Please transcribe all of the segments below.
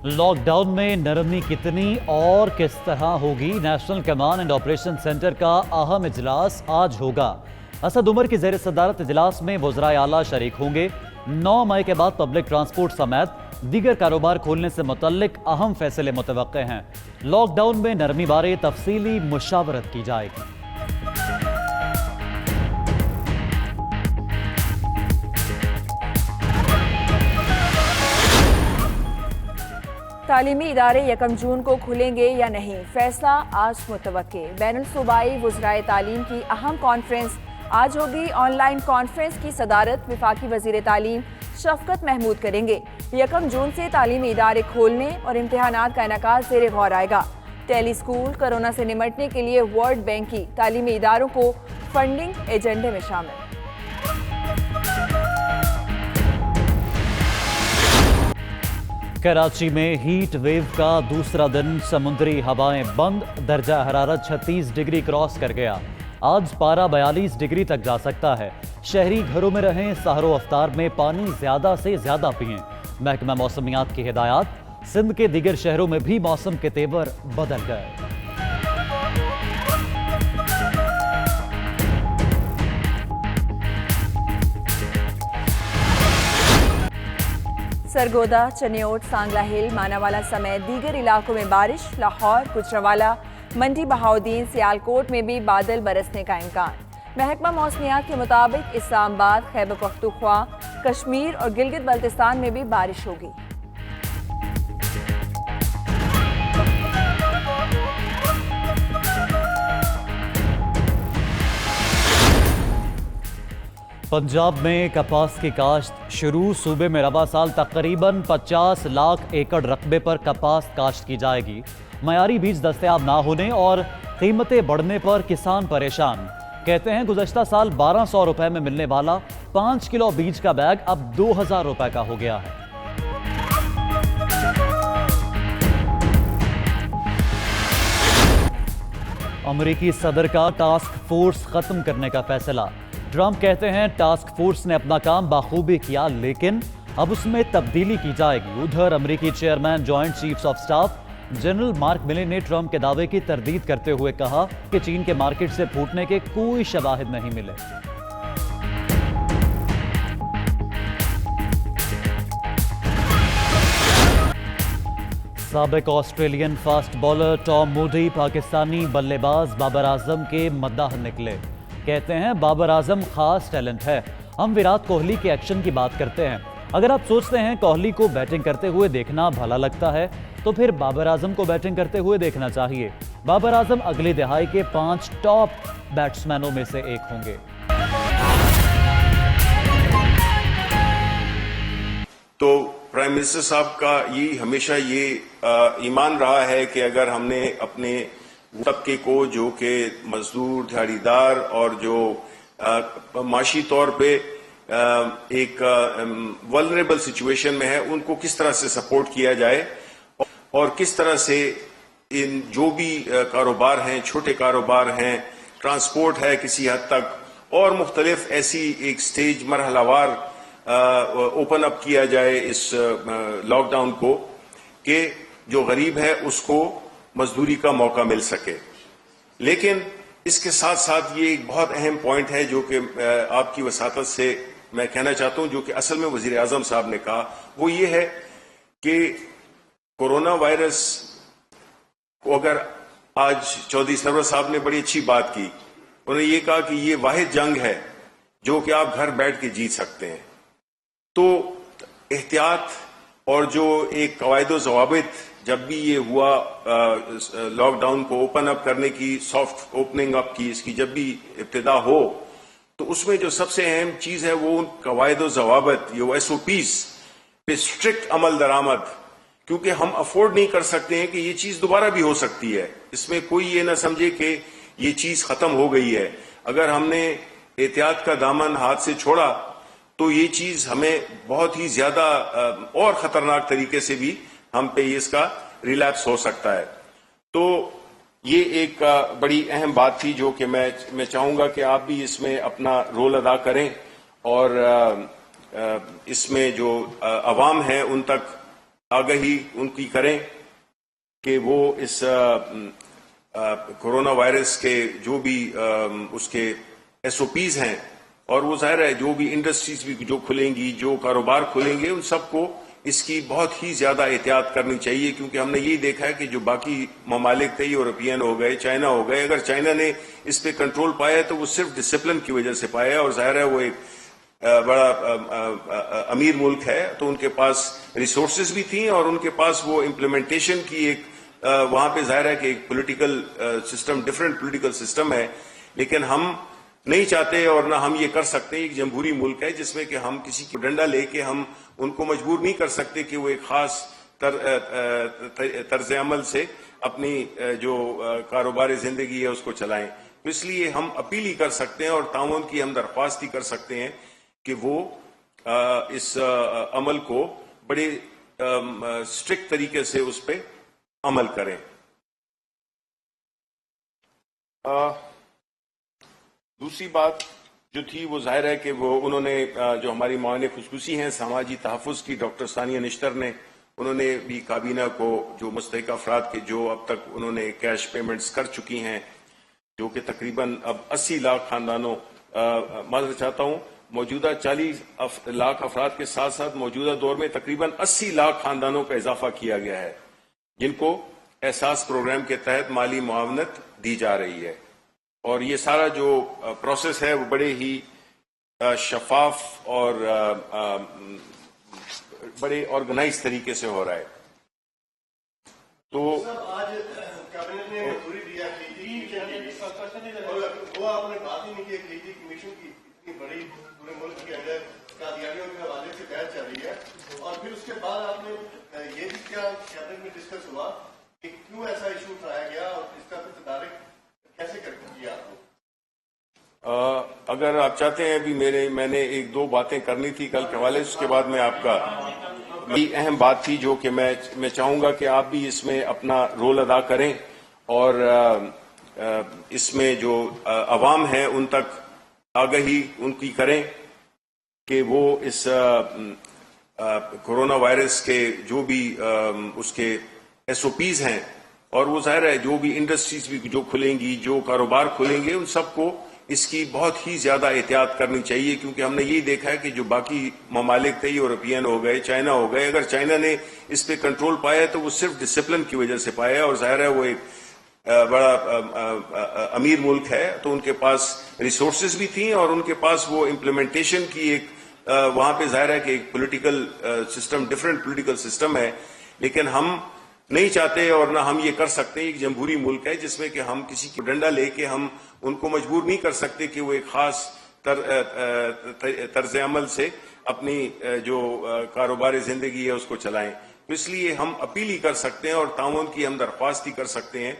Lock down में नरमी कितनी और किस तरह होगी, national command and operation centre का अहम इजलास आज होगा। असद उमर की ज़ेर सदारत इजलास में वज़राए आला शरीक होंगे। 9 मई के बाद पब्लिक ट्रांसपोर्ट समेत दीगर कारोबार खोलने से मुतल्लिक अहम फैसले मुतवक्के हैं। लॉकडाउन में नरमी बारे तफसीली मुशावरत की जाएगी। तालीमी इदारे 1 जून को खुलेंगे या नहीं, फैसला आज मुतवक्के। बैनुल सूबाई वज़राए तालीम की अहम कॉन्फ्रेंस आज होगी। ऑनलाइन कॉन्फ्रेंस की सदारत वफाकी वज़ीर तालीम शफकत महमूद करेंगे। 1 जून से तालीमी इदारे खोलने और इम्तिहानात का इनेकाद ज़ेर गौर आएगा। टेली स्कूल कोरोना से निमटने के लिए वर्ल्ड बैंक की तालीमी इदारों को फंडिंग एजेंडे में शामिल। कराची में हीट वेव का दूसरा दिन, समुद्री हवाएं बंद, दर्जा हरारत 36 डिग्री क्रॉस कर गया। आज पारा 42 डिग्री तक जा सकता है। शहरी घरों में रहें, सहरो अफ्तार में पानी ज्यादा से ज्यादा पिएं। महकमा मौसमियात की हिदायत। सिंध के दीगर शहरों में भी मौसम के तेवर बदल गए। सरगोदा, चनियोट, सांगला हिल, मानावाला समेत दीगर इलाकों में बारिश। लाहौर, गुजरावाला, मंडी बहाउद्दीन, सियालकोट में भी बादल बरसने का इम्कान। महकमा मौसमियात के मुताबिक इस्लामाबाद, खैबर पख्तूनख्वा, कश्मीर और गिलगित बल्तिस्तान में भी बारिश होगी। पंजाब में कपास की काश्त शुरू। सूबे में रबा साल तकरीबन 50 लाख एकड़ रकबे पर कपास काश्त की जाएगी। मयारी बीज दस्तयाब ना होने और कीमतें बढ़ने पर किसान परेशान। कहते हैं गुज़श्ता साल 1200 रुपए में मिलने वाला 5 किलो बीज का बैग अब 2000 रुपए का हो गया है। अमेरिकी सदर का टास्क फोर्स खत्म करने का फैसला। ट्रंप कहते हैं टास्क फोर्स ने अपना काम बाखूबी किया, लेकिन अब उसमें तब्दीली की जाएगी। उधर अमेरिकी chairman joint chiefs of staff general mark मिले ने ट्रंप के दावे की तरदीद करते हुए कहा कि चीन के मार्केट से फूटने के कोई शवाहिद नहीं मिले। साबिक Australian fast bowler Tom Moody Pakistani बल्लेबाज बाबर आजम के मद्दाह निकले। कहते हैं बाबर आजम खास टैलेंट है। हम विराट कोहली के एक्शन की बात करते हैं। अगर आप सोचते हैं कोहली को बैटिंग करते हुए देखना भला लगता है, तो फिर बाबर आजम को बैटिंग करते हुए देखना चाहिए। बाबर आजम अगली दिहाई के 5 टॉप बैट्समैनों में से एक होंगे। तो प्राइम मिनिस्टर साहब का ये हमेशा ये ईमान रहा है कि अगर हमने अपने तबके को जो कि मजदूर, दिहाड़ीदार और जो माशी तौर पे एक वल्नरेबल सिचुएशन में है, उनको किस तरह से सपोर्ट किया जाए और किस तरह से इन जो भी कारोबार हैं, छोटे कारोबार हैं, ट्रांसपोर्ट है किसी हद तक, और मुख्तलिफ ऐसी एक स्टेज मरहलावार ओपन अप किया जाए इस लॉकडाउन को कि जो गरीब है उसको मजदूरी का मौका मिल सके। लेकिन इसके साथ साथ ये एक बहुत अहम पॉइंट है जो कि आपकी वसातत से मैं कहना चाहता हूं, जो कि असल में वजीर आजम साहब ने कहा, वो ये है कि कोरोना वायरस को अगर आज चौधरी सरवर साहब ने बड़ी अच्छी बात की, उन्होंने ये कहा कि ये वाहिद जंग है जो कि आप घर बैठ के जीत सकते हैं। तो एहतियात और जो एक कवायद ज़वाबित जब भी ये हुआ लॉकडाउन को ओपन अप करने की, सॉफ्ट ओपनिंग अप की, इसकी जब भी इब्तिदा हो, तो उसमें जो सबसे अहम चीज है वो उन कवायद ज़वाबित, ये SOPs पे स्ट्रिक्ट अमल दरामद, क्योंकि हम अफोर्ड नहीं कर सकते हैं कि ये चीज दोबारा भी हो सकती है। इसमें कोई ये ना समझे कि ये चीज खत्म हो गई है। अगर हमने एहतियात का दामन हाथ से छोड़ा तो ये चीज हमें बहुत ही ज्यादा और खतरनाक तरीके से भी हम पे इसका रिलैप्स हो सकता है। तो ये एक बड़ी अहम बात थी जो कि मैं चाहूंगा कि आप भी इसमें अपना रोल अदा करें और इसमें जो अवाम है उन तक आगाही उनकी करें कि वो इस कोरोना वायरस के जो भी उसके SOPs हैं, और वो जाहिर है जो भी इंडस्ट्रीज भी जो खुलेंगी, जो कारोबार खुलेंगे, उन सबको इसकी बहुत ही ज्यादा एहतियात करनी चाहिए, क्योंकि हमने यही देखा है कि जो बाकी ममालिक थे, यूरोपियन हो गए, चाइना हो गए, अगर चाइना ने इस पे कंट्रोल पाया तो वो सिर्फ डिसिप्लिन की वजह से पाया, और जाहिर है वो एक बड़ा अमीर मुल्क है, तो उनके पास रिसोर्सेज भी थी और उनके पास वो इम्प्लीमेंटेशन की एक वहां पे जाहिर है कि एक political system, different political system है, लेकिन हम नहीं चाहते और ना हम ये कर सकते। एक जमहूरी मुल्क है जिसमें कि हम किसी को डंडा लेके हम उनको मजबूर नहीं कर सकते कि वो एक खास तर्ज अमल से अपनी जो कारोबार जिंदगी है उसको चलाएं। तो इसलिए हम अपील ही कर सकते हैं और ताउन की हम दरख्वास्त ही कर सकते हैं कि वो इस अमल को बड़े स्ट्रिक्ट तरीके से उस पर अमल करें। दूसरी बात जो थी वो जाहिर है कि वो उन्होंने जो हमारी मावन खुसूसी हैं समाजी तहफ़्फ़ुज़ की डॉक्टर सानिया निश्तर ने, उन्होंने भी काबीना को जो मुस्तहिक़ अफराद के जो अब तक उन्होंने कैश पेमेंट्स कर चुकी हैं, जो कि तकरीबन अब 80 लाख खानदानों, माज़रत चाहता हूँ, मौजूदा 40 लाख अफराद के साथ साथ मौजूदा दौर में तकरीबन 80 लाख खानदानों का इजाफा किया गया है, जिनको एहसास प्रोग्राम के तहत माली मुआवनत दी जा रही है। और ये सारा जो प्रोसेस है वो बड़े ही शफाफ और बड़े ऑर्गेनाइज तरीके से हो रहा है। तो आज कैबिनेट ने मंजूरी दिया वो आपने बात ही नहीं की, एक लीगी कमीशन की इतनी बड़ी पूरे मुल्क के अंदर कादियानियों के हवाले से बहस चल रही है, और फिर उसके बाद आपने ये भी क्या कैबिनेट में डिस्कस हुआ कि क्यों ऐसा इशू उठाया गया और इसका फिर तदारक कैसे कर किया आपने? अगर आप चाहते हैं अभी मैंने एक दो बातें करनी थी कल के हवाले, उसके बाद मैं आपका बड़ी अहम बात थी जो कि मैं चाहूंगा कि आप भी इसमें अपना रोल अदा करें और इसमें जो अवाम है उन तक आगाही उनकी करें कि वो इस कोरोना वायरस के जो भी उसके SOPs हैं, और वो जाहिर है जो भी इंडस्ट्रीज भी जो खुलेंगी, जो कारोबार खुलेंगे, उन सबको इसकी बहुत ही ज्यादा एहतियात करनी चाहिए, क्योंकि हमने यही देखा है कि जो बाकी ममालिक थे, यूरोपियन हो गए, चाइना हो गए, अगर चाइना ने इस पे कंट्रोल पाया तो वो सिर्फ डिसिप्लिन की वजह से पाया, और जाहिर है वो एक बड़ा अमीर मुल्क है, तो उनके पास रिसोर्सेज भी थी और उनके पास वो इम्प्लीमेंटेशन की एक वहां पे जाहिर है कि एक political system, different political system है, लेकिन हम नहीं चाहते और ना हम ये कर सकते। एक जमहूरी मुल्क है जिसमें कि हम किसी को डंडा लेके हम उनको मजबूर नहीं कर सकते कि वो एक खास तर्ज अमल से अपनी जो कारोबार जिंदगी है उसको चलाएं। तो इसलिए हम अपील ही कर सकते हैं और ताउन की हम दरख्वास्त ही कर सकते हैं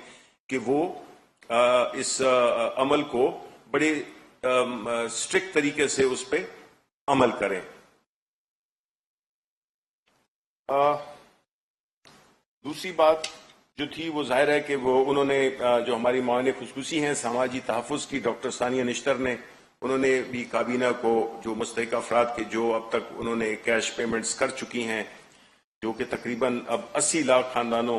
कि वो इस अमल को बड़े स्ट्रिक्ट तरीके से उस पर अमल करें। दूसरी बात जो थी वो जाहिर है कि वो उन्होंने जो हमारी मावन खुसूसी हैं समाजी तहफ़्फ़ुज़ की डॉक्टर सानिया निश्तर ने, उन्होंने भी काबीना को जो मुस्तहिक़ अफराद के जो अब तक उन्होंने कैश पेमेंट्स कर चुकी हैं, जो कि तकरीबन अब 80 लाख खानदानों,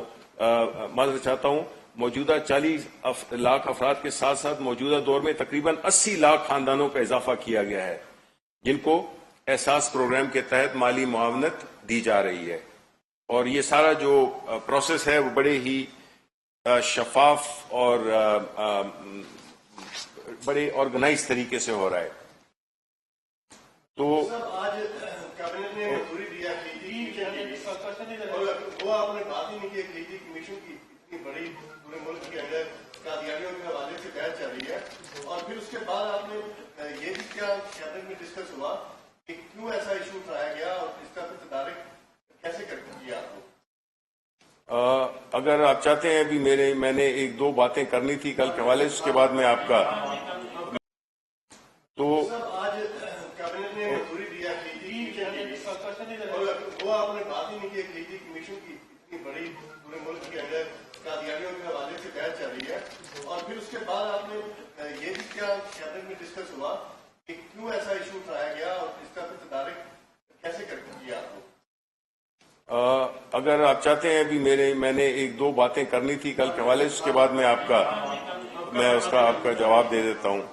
माज़रत चाहता हूँ, मौजूदा 40 लाख अफराद के साथ साथ मौजूदा दौर में तकरीबन 80 लाख खानदानों का इजाफा किया गया है, जिनको एहसास प्रोग्राम के तहत माली मुआवनत दी जा रही है। और ये सारा जो प्रोसेस है वो बड़े ही शफाफ और बड़े ऑर्गेनाइज तरीके से हो रहा है। तो आज कैबिनेट ने मंजूरी दिया वो आपने बात ही नहीं की, एक लीगी कमीशन की इतनी बड़ी पूरे मुल्क के अंदर कादियानियों के हवाले से बहस चल रही है, और फिर उसके बाद आपने ये भी क्या कैबिनेट में डिस्कस हुआ कि क्यों ऐसा इशू उठाया गया और इसका फिर तदारक कैसे कर किया आपने? अगर आप चाहते हैं अभी मैंने एक दो बातें करनी थी कल के हवाले, उसके बाद मैं आपका तो आज कैबिनेट ने मंजूरी दिया वो आपने बात ही नहीं की, एक लीगी कमीशन की इतनी बड़ी पूरे मुल्क के अंदर कादियानियों के हवाले से बहस चल रही है, और फिर उसके बाद आपने ये भी क्या कैबिनेट में डिस्कस हुआ कि क्यों ऐसा इशू उठाया गया और इसका फिर तदारक कैसे कर किया आपने? اگر آپ چاہتے ہیں ابھی میں نے ایک دو باتیں کرنی تھی کل کے حوالے سے، اس کے بعد میں آپ کا جواب دے دیتا ہوں.